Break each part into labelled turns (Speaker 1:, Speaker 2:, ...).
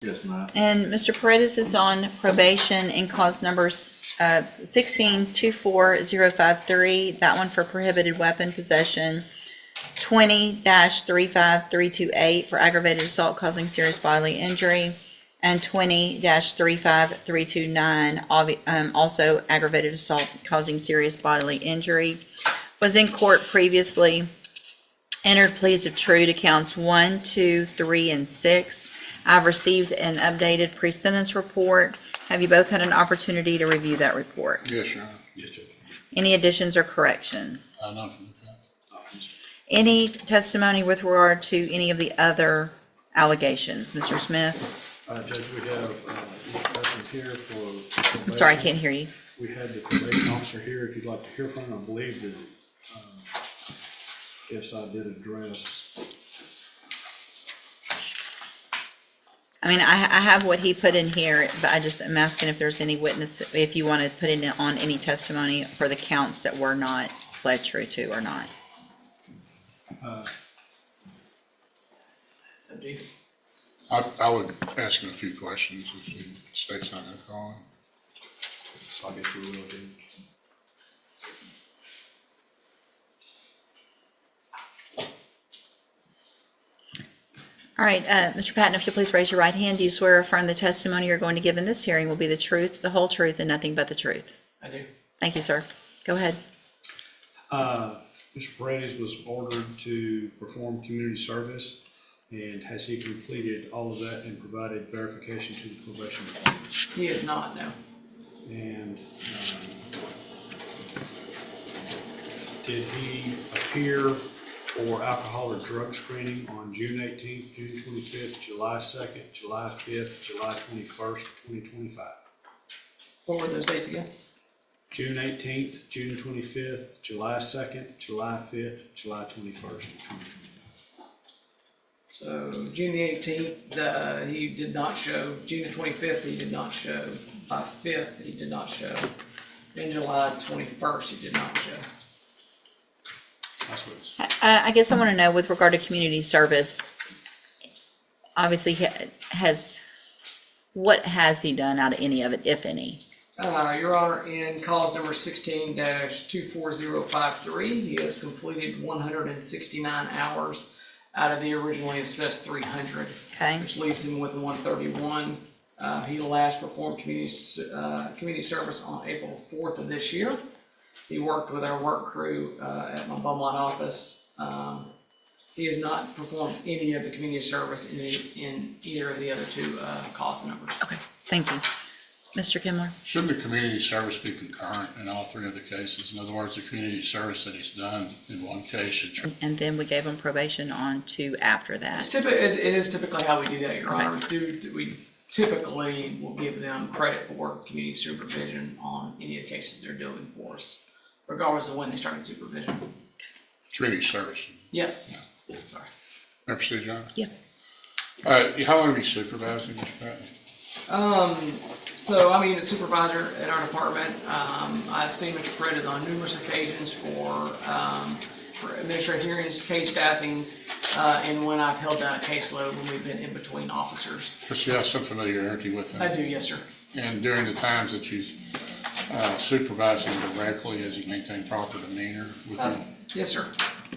Speaker 1: Yes, ma'am.
Speaker 2: And Mr. Paredes is on probation in cause numbers 16-24053, that one for prohibited weapon possession, 20-35328 for aggravated assault causing serious bodily injury, and 20-35329, also aggravated assault causing serious bodily injury. Was in court previously, entered pleas of true to counts 1, 2, 3, and 6. I've received an updated pre-sentence report. Have you both had an opportunity to review that report?
Speaker 3: Yes, Your Honor.
Speaker 1: Yes, Judge.
Speaker 2: Any additions or corrections?
Speaker 3: Nothing with that.
Speaker 2: Any testimony with regard to any of the other allegations? Mr. Smith?
Speaker 4: Judge, we have this person here for.
Speaker 2: I'm sorry, I can't hear you.
Speaker 4: We had the probation officer here, if you'd like to hear from him. I believe that, yes, I did address.
Speaker 2: I mean, I have what he put in here, but I just am asking if there's any witness, if you want to put it on any testimony for the counts that were not pled true to or not.
Speaker 3: I would ask him a few questions if the state's not going to call him.
Speaker 4: So I guess we will do.
Speaker 2: All right, Mr. Patton, if you'll please raise your right hand. Do you swear or affirm the testimony you're going to give in this hearing will be the truth, the whole truth, and nothing but the truth?
Speaker 4: I do.
Speaker 2: Thank you, sir. Go ahead.
Speaker 4: Mr. Paredes was ordered to perform community service, and has he completed all of that and provided verification to the probation department?
Speaker 5: He is not, no.
Speaker 4: And did he appear for alcohol or drug screening on June 18th, June 25th, July 2nd, July 5th, July 21st, 2025?
Speaker 5: What were those dates again?
Speaker 4: June 18th, June 25th, July 2nd, July 5th, July 21st.
Speaker 5: So June the 18th, he did not show. June the 25th, he did not show. July 5th, he did not show. And July 21st, he did not show.
Speaker 4: That's what it's.
Speaker 2: I guess I want to know with regard to community service, obviously what has he done out of any of it, if any?
Speaker 5: Your Honor, in cause number 16-24053, he has completed 169 hours out of the originally assessed 300,
Speaker 2: Okay.
Speaker 5: which leaves him with 131. He last performed community service on April 4th of this year. He worked with our work crew at my Beaumont office. He has not performed any of the community service in either of the other two cause numbers.
Speaker 2: Okay, thank you. Mr. Kimler?
Speaker 3: Shouldn't the community service be concurrent in all three of the cases? In other words, the community service that he's done in one case should.
Speaker 2: And then we gave him probation on two after that.
Speaker 5: It is typically how we do that, Your Honor. We typically will give them credit for community supervision on any of the cases they're doing for us, regardless of when they started supervision.
Speaker 3: Community service.
Speaker 5: Yes.
Speaker 3: Yeah.
Speaker 5: Sorry.
Speaker 3: May I proceed, John?
Speaker 2: Yeah.
Speaker 3: How long have you supervised him, Mr. Patton?
Speaker 5: So I'm a supervisor at our department. I've seen Mr. Paredes on numerous occasions for administrative hearings, case staffings, and when I've held down a caseload when we've been in between officers.
Speaker 3: But you have some familiarity with him.
Speaker 5: I do, yes, sir.
Speaker 3: And during the times that you supervised him directly, has he maintained proper demeanor with him?
Speaker 5: Yes, sir.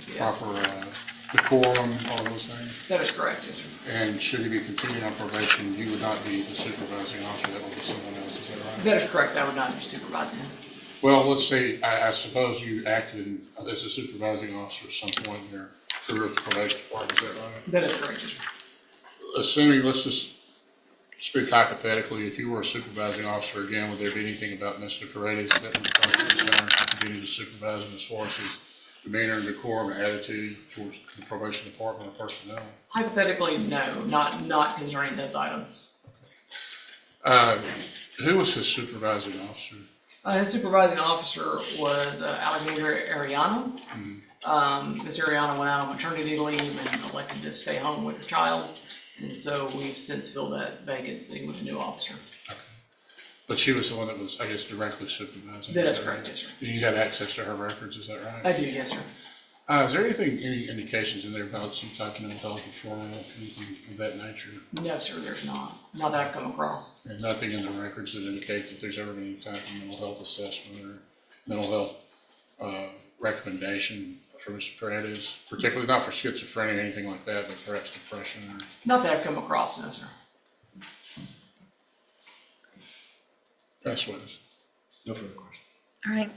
Speaker 5: Yes.
Speaker 3: Proper decorum, all those things?
Speaker 5: That is correct, yes, sir.
Speaker 3: And should he be continuing on probation, you would not be the supervising officer, that would be someone else, is that right?
Speaker 5: That is correct. I would not be supervising him.
Speaker 3: Well, let's say, I suppose you acted as a supervising officer at some point in your career at the probation department, is that right?
Speaker 5: That is correct, yes, sir.
Speaker 3: Assuming, let's just speak hypothetically, if you were a supervising officer again, would there be anything about Mr. Paredes that would cause concern to continue to supervise him as far as his demeanor and decorum and attitude towards the probation department or personnel?
Speaker 5: Hypothetically, no, not concerning those items.
Speaker 3: Who was his supervising officer?
Speaker 5: His supervising officer was Alexandra Ariano. Ms. Ariano went out on maternity leave and elected to stay home with her child. And so we've since filled that vacancy with a new officer.
Speaker 3: Okay. But she was the one that was, I guess, directly supervising.
Speaker 5: That is correct, yes, sir.
Speaker 3: You had access to her records, is that right?
Speaker 5: I do, yes, sir.
Speaker 3: Is there any indications in there about some type of mental health referral, anything of that nature?
Speaker 5: No, sir, there's not that I've come across.
Speaker 3: And nothing in the records that indicate that there's ever been any type of mental health assessment or mental health recommendation for Mr. Paredes, particularly not for schizophrenia or anything like that, but perhaps depression or?
Speaker 5: Not that I've come across, no, sir.
Speaker 3: That's what it is.
Speaker 4: No further questions.
Speaker 2: All right.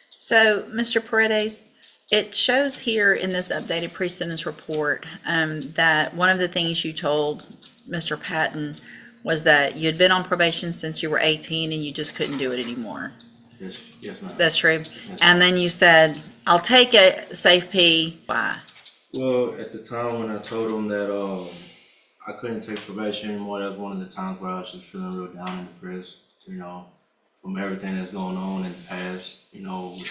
Speaker 2: So, Mr. Paredes, it shows here in this updated pre-sentence report that one of the things you told Mr. Patton was that you had been on probation since you were 18 and you just couldn't do it anymore.
Speaker 4: Yes, ma'am.
Speaker 2: That's true. And then you said, I'll take a safe P. Why?
Speaker 1: Well, at the time when I told him that I couldn't take probation anymore, that was one of the times where I was just feeling real down and depressed, from everything that's going on in the past, with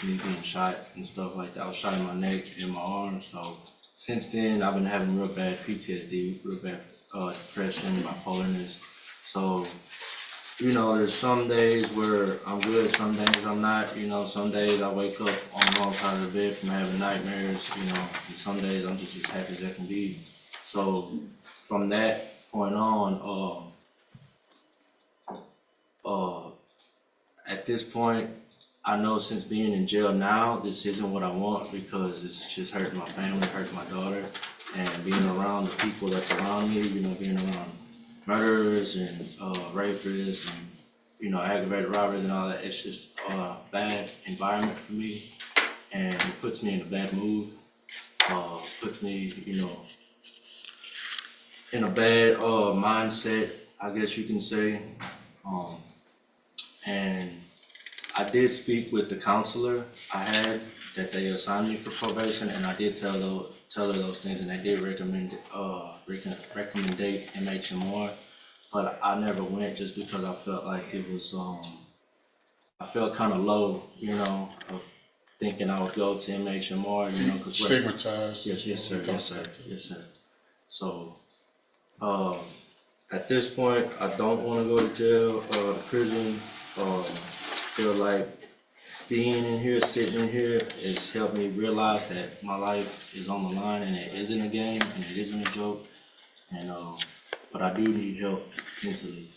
Speaker 1: me being shot and stuff like that. I was shot in my neck and my arm. So since then, I've been having real bad PTSD, real bad depression, bipolarness. So, there's some days where I'm good, some days I'm not. Some days I wake up on the wrong side of the bed from having nightmares, and some days I'm just as happy as I can be. So from that point on, at this point, I know since being in jail now, this isn't what I want because it's just hurting my family, hurting my daughter, and being around the people that's around me, being around murderers and rapists and, aggravated robberies and all that. It's just a bad environment for me, and it puts me in a bad mood, puts me, in a bad mindset, I guess you can say. And I did speak with the counselor I had that they assigned me for probation, and I did tell her those things, and they did recommend MHMR, but I never went just because I felt like it was I felt kind of low, of thinking I would go to MHMR, because
Speaker 3: Stigmatized.
Speaker 1: Yes, sir. So at this point, I don't want to go to jail or prison. Feel like being in here, sitting in here, has helped me realize that my life is on the line and it isn't a game and it isn't a joke. And but I do need help mentally.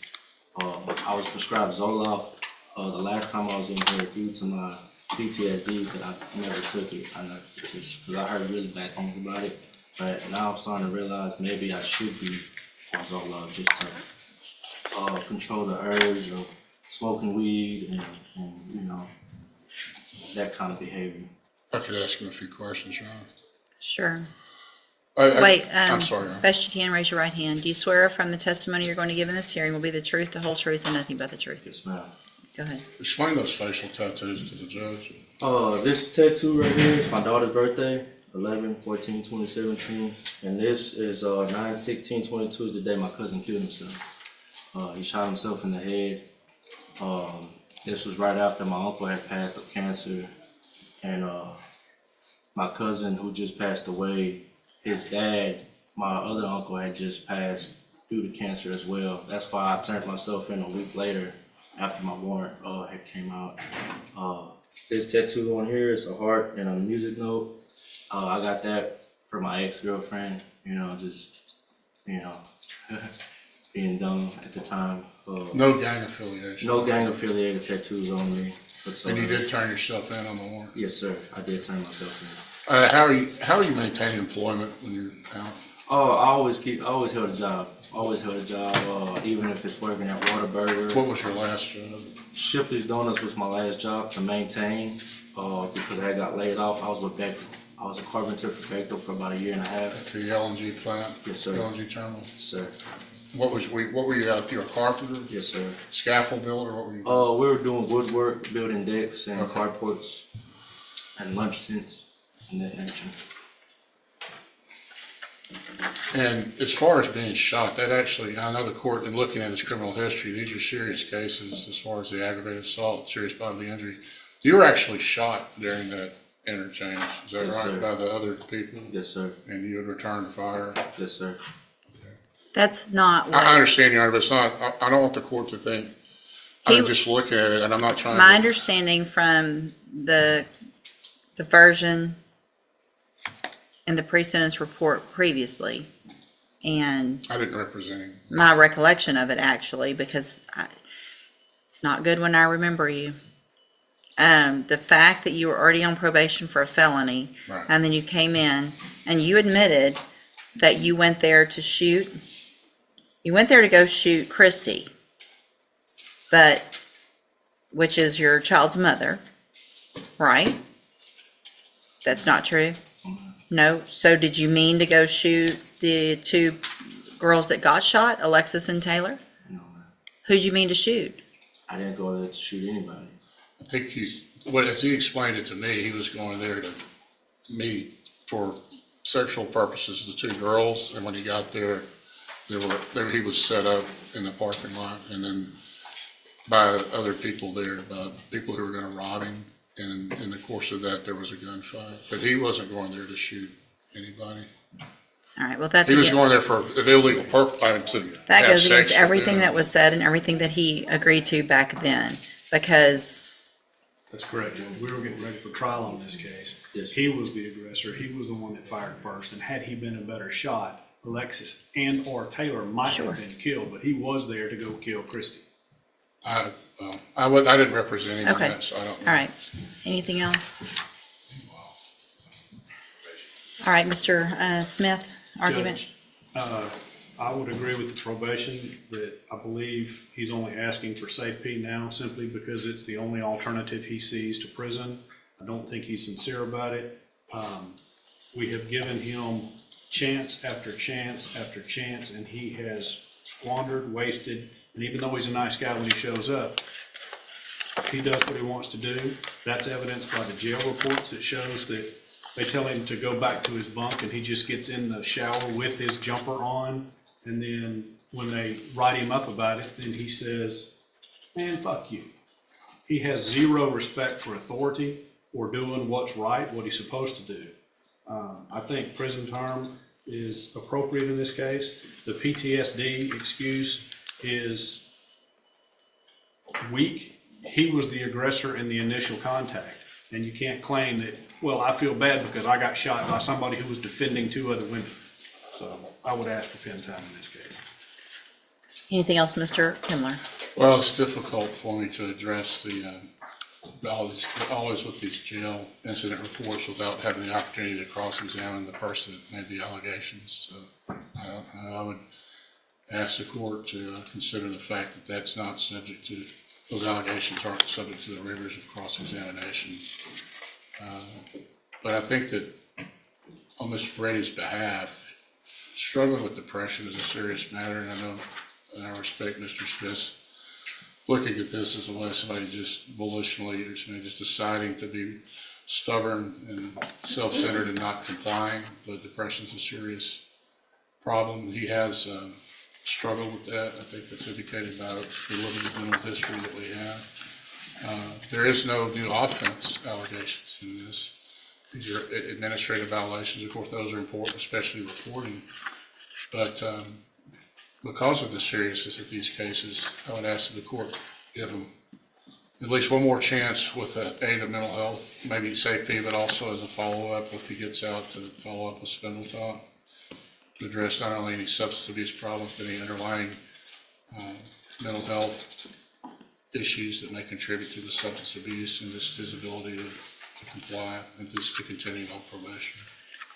Speaker 1: I was prescribed Zoloft the last time I was in here due to my PTSD, but I never took it. Because I heard really bad things about it. But now I'm starting to realize maybe I should be on Zoloft just to control the urge of smoking weed and that kind of behavior.
Speaker 3: I could ask him a few questions, Ron.
Speaker 2: Sure.
Speaker 3: Wait,
Speaker 2: Wait,
Speaker 3: I'm sorry.
Speaker 2: best you can, raise your right hand. Do you swear from the testimony you're going to give in this hearing will be the truth, the whole truth, and nothing but the truth?
Speaker 1: Yes, ma'am.
Speaker 2: Go ahead.
Speaker 3: Explain those facial tattoos to the judge.
Speaker 1: This tattoo right here is my daughter's birthday, 11/14/2017, and this is 9/16/22 is the day my cousin killed himself. He shot himself in the head. This was right after my uncle had passed of cancer, and my cousin who just passed away, his dad, my other uncle, had just passed due to cancer as well. That's why I turned myself in a week later after my warrant had came out. This tattoo on here is a heart and a music note. I got that for my ex-girlfriend, being dumb at the time.
Speaker 3: No gang affiliation.
Speaker 1: No gang affiliated tattoos on me.
Speaker 3: And you did turn yourself in on the warrant?
Speaker 1: Yes, sir. I did turn myself in.
Speaker 3: How are you maintaining employment when you're out?
Speaker 1: I always held a job. Even if it's working at Whataburger.
Speaker 3: What was your last job?
Speaker 1: Shipley's Donuts was my last job to maintain, because I got laid off. I was with Bechtel. I was a carpenter for Bechtel for about 1.5 years.
Speaker 3: At the LNG plant?
Speaker 1: Yes, sir.
Speaker 3: LNG terminal?
Speaker 1: Yes, sir.
Speaker 3: What were you out? You were a carpenter?
Speaker 1: Yes, sir.
Speaker 3: Scaffold builder? What were you?
Speaker 1: We were doing woodwork, building decks and
Speaker 3: Okay.
Speaker 1: carports and lunch tents and that nature.
Speaker 3: And as far as being shot, that actually, I know the court, in looking at his criminal history, these are serious cases as far as the aggravated assault, serious bodily injury. You were actually shot during that interchange, is that
Speaker 1: Yes,
Speaker 3: right,
Speaker 1: sir.
Speaker 3: by the other people?
Speaker 1: Yes, sir.
Speaker 3: And you had returned fire?
Speaker 1: Yes, sir.
Speaker 2: That's not
Speaker 3: I
Speaker 2: what,
Speaker 3: understand, Your Honor, but it's not, I don't want the court to think,
Speaker 2: He-
Speaker 3: I'm just looking at it, and I'm not trying
Speaker 2: my
Speaker 3: to.
Speaker 2: understanding from the version in the pre-sentence report previously, and
Speaker 3: I didn't represent him.
Speaker 2: my recollection of it actually, because it's not good when I remember you. The fact that you were already on probation for a felony,
Speaker 3: Right.
Speaker 2: and then you came in and you admitted that you went there to shoot, you went there to go shoot Christy, but, which is your child's mother, right? That's not true? No? So did you mean to go shoot the two girls that got shot, Alexis and Taylor?
Speaker 1: No, man.
Speaker 2: Who'd you mean to shoot?
Speaker 1: I didn't go there to shoot anybody.
Speaker 3: I think as he explained it to me, he was going there to meet for sexual purposes, the two girls, and when he got there, he was set up in the parking lot, and then by other people there, by people who were gonna rob him, and in the course of that, there was a gunfight, but he wasn't going there to shoot anybody.
Speaker 2: All right, well, that's.
Speaker 3: He was
Speaker 2: again-
Speaker 3: going there for an illegal purpose,
Speaker 2: That goes against everything that was said and everything that he agreed to back then, because,
Speaker 4: That's correct, Judge. We were getting ready for trial on this case.
Speaker 1: Yes.
Speaker 4: He was the aggressor. He was the one that fired first, and had he been a better shot, Alexis and or Taylor might
Speaker 2: Sure.
Speaker 4: have been killed, but he was there to go kill Christie.
Speaker 3: I didn't represent him in
Speaker 2: Okay.
Speaker 3: that, so I don't know.
Speaker 2: all right. Anything else? All right, Mr. Smith, argument?
Speaker 4: Judge, I would agree with the probation that I believe he's only asking for safety now simply because it's the only alternative he sees to prison. I don't think he's sincere about it. We have given him chance after chance after chance, and he has squandered, wasted, and even though he's a nice guy when he shows up, he does what he wants to do. That's evidenced by the jail reports that shows that they tell him to go back to his bunk and he just gets in the shower with his jumper on. And then when they write him up about it, then he says, man, fuck you. He has zero respect for authority or doing what's right, what he's supposed to do. I think prison term is appropriate in this case. The PTSD excuse is weak. He was the aggressor in the initial contact. And you can't claim that, well, I feel bad because I got shot by somebody who was defending two other women. So I would ask for pen time in this case.
Speaker 2: Anything else, Mr. Kimler?
Speaker 3: Well, it's difficult for me to address always with these jail incident reports without having the opportunity to cross-examine the person that made the allegations. So I would ask the court to consider the fact that that's not subject to, those allegations aren't subject to the rigors of cross-examination. But I think that on Mr. Brady's behalf, struggling with depression is a serious matter, and I know, and I respect Mr. Smith's looking at this as a way of somebody just volitionally, or somebody just deciding to be stubborn and self-centered and not complying, but depression is a serious problem. He has struggled with that. I think that's indicated by the limited mental history that we have. There is no new offense allegations in this. These are administrative violations. Of course, those are important, especially reporting. But because of the seriousness of these cases, I would ask that the court give him at least one more chance with the aid of mental health, maybe safety, but also as a follow-up if he gets out, to follow up with Spindletop to address not only any substance abuse problems, but any underlying mental health issues that may contribute to the substance abuse and just his ability to comply and just to continue on probation.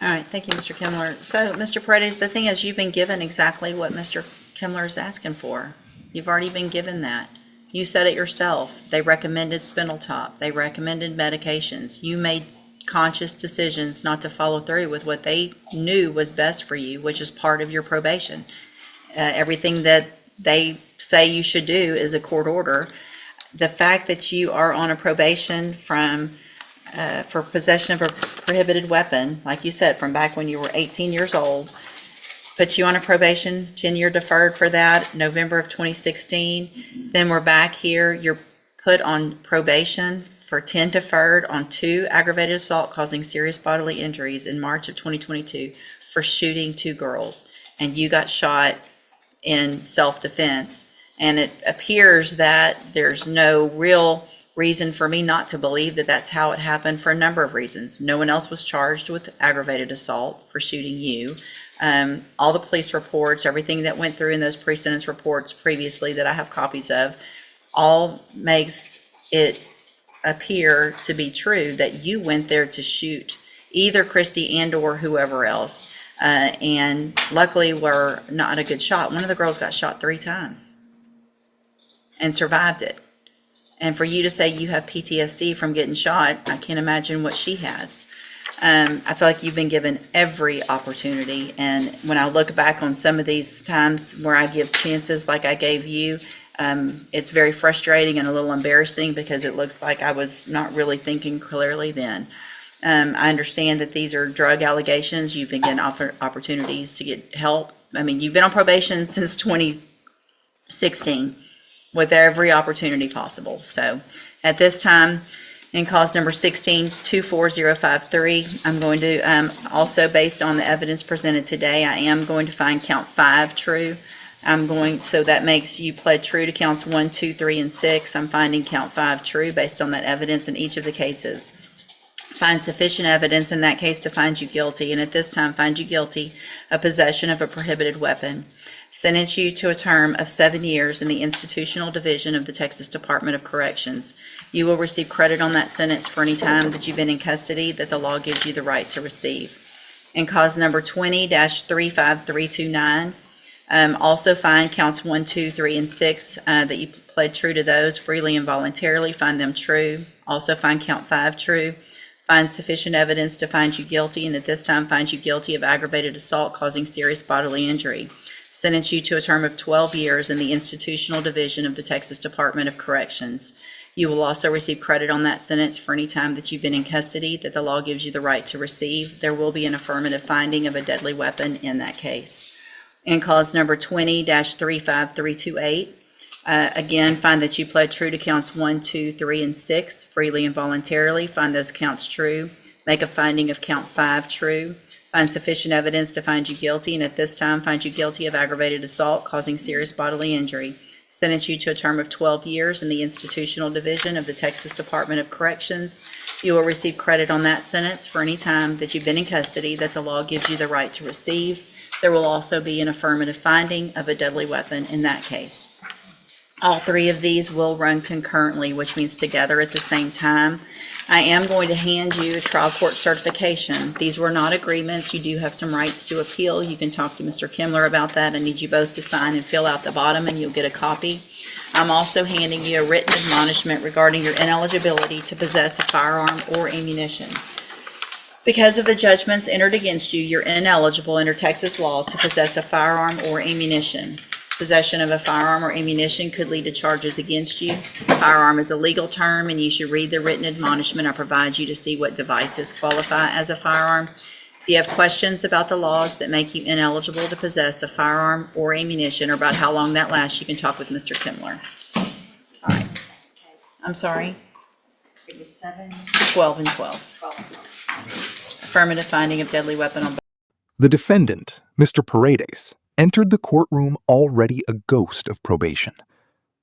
Speaker 2: All right, thank you, Mr. Kimler. So, Mr. Paredes, the thing is, you've been given exactly what Mr. Kimler is asking for. You've already been given that. You said it yourself. They recommended Spindletop. They recommended medications. You made conscious decisions not to follow through with what they knew was best for you, which is part of your probation. Everything that they say you should do is a court order. The fact that you are on a probation for possession of a prohibited weapon, like you said, from back when you were 18 years old, put you on a probation, 10-year deferred for that, November of 2016. Then we're back here, you're put on probation for 10 deferred on 2 aggravated assault causing serious bodily injuries in March of 2022 for shooting 2 girls. And you got shot in self-defense. And it appears that there's no real reason for me not to believe that that's how it happened for a number of reasons. No one else was charged with aggravated assault for shooting you. All the police reports, everything that went through in those pre-sentence reports previously that I have copies of, all makes it appear to be true that you went there to shoot either Christy and or whoever else. And luckily were not a good shot. One of the girls got shot 3 times and survived it. And for you to say you have PTSD from getting shot, I can't imagine what she has. I feel like you've been given every opportunity. And when I look back on some of these times where I give chances like I gave you, it's very frustrating and a little embarrassing because it looks like I was not really thinking clearly then. I understand that these are drug allegations. You've been given opportunities to get help. I mean, you've been on probation since 2016 with every opportunity possible. So at this time, in cause number 16-24053, I'm going to, also based on the evidence presented today, I am going to find count 5 true. So that makes you pled true to counts 1, 2, 3, and 6. I'm finding count 5 true based on that evidence in each of the cases. Find sufficient evidence in that case to find you guilty, and at this time find you guilty of possession of a prohibited weapon. Sentence you to a term of 7 years in the Institutional Division of the Texas Department of Corrections. You will receive credit on that sentence for any time that you've been in custody that the law gives you the right to receive. In cause number 20-35329, also find counts 1, 2, 3, and 6 that you pled true to those freely and voluntarily. Find them true. Also find count 5 true. Find sufficient evidence to find you guilty, and at this time find you guilty of aggravated assault causing serious bodily injury. Sentence you to a term of 12 years in the Institutional Division of the Texas Department of Corrections. You will also receive credit on that sentence for any time that you've been in custody that the law gives you the right to receive. There will be an affirmative finding of a deadly weapon in that case. In cause number 20-35328, again, find that you pled true to counts 1, 2, 3, and 6 freely and voluntarily. Find those counts true. Make a finding of count 5 true. Find sufficient evidence to find you guilty, and at this time find you guilty of aggravated assault causing serious bodily injury. Sentence you to a term of 12 years in the Institutional Division of the Texas Department of Corrections. You will receive credit on that sentence for any time that you've been in custody that the law gives you the right to receive. There will also be an affirmative finding of a deadly weapon in that case. All 3 of these will run concurrently, which means together at the same time. I am going to hand you a trial court certification. These were not agreements. You do have some rights to appeal. You can talk to Mr. Kimler about that. I need you both to sign and fill out the bottom, and you'll get a copy. I'm also handing you a written admonishment regarding your ineligibility to possess a firearm or ammunition. Because of the judgments entered against you, you're ineligible under Texas law to possess a firearm or ammunition. Possession of a firearm or ammunition could lead to charges against you. Firearm is a legal term, and you should read the written admonishment I provide you to see what devices qualify as a firearm. If you have questions about the laws that make you ineligible to possess a firearm or ammunition, or about how long that lasts, you can talk with Mr. Kimler. All right. I'm sorry?
Speaker 6: It was 7,
Speaker 2: 12 and 12.
Speaker 6: 12.
Speaker 2: Affirmative finding of deadly weapon on.
Speaker 7: The defendant, Mr. Paredes, entered the courtroom already a ghost of probation.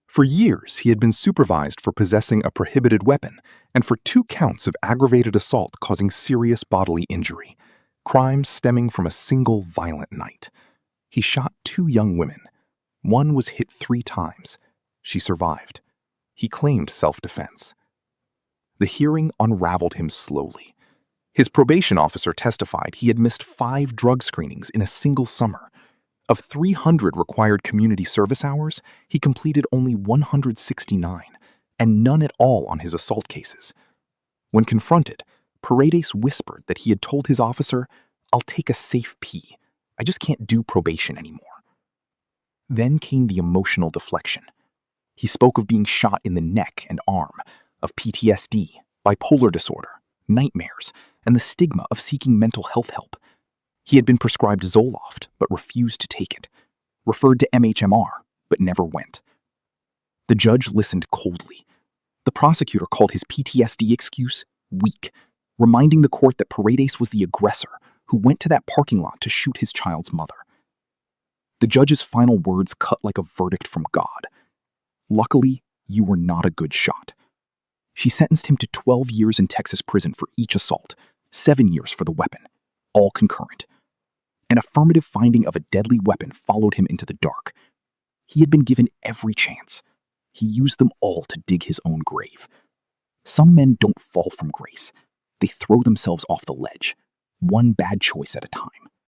Speaker 7: For years, he had been supervised for possessing a prohibited weapon and for 2 counts of aggravated assault causing serious bodily injury, crimes stemming from a single violent night. He shot 2 young women. One was hit 3 times. She survived. He claimed self-defense. The hearing unraveled him slowly. His probation officer testified he had missed 5 drug screenings in a single summer. Of 300 required community service hours, he completed only 169, and none at all on his assault cases. When confronted, Paredes whispered that he had told his officer, "I'll take a safe pee. I just can't do probation anymore." Then came the emotional deflection. He spoke of being shot in the neck and arm, of PTSD, bipolar disorder, nightmares, and the stigma of seeking mental health help. He had been prescribed Zoloft, but refused to take it, referred to MHMR, but never went. The judge listened coldly. The prosecutor called his PTSD excuse weak, reminding the court that Paredes was the aggressor who went to that parking lot to shoot his child's mother. The judge's final words cut like a verdict from God. "Luckily, you were not a good shot." She sentenced him to 12 years in Texas prison for each assault, 7 years for the weapon, all concurrent. An affirmative finding of a deadly weapon followed him into the dark. He had been given every chance. He used them all to dig his own grave. Some men don't fall from grace. They throw themselves off the ledge, one bad choice at a time.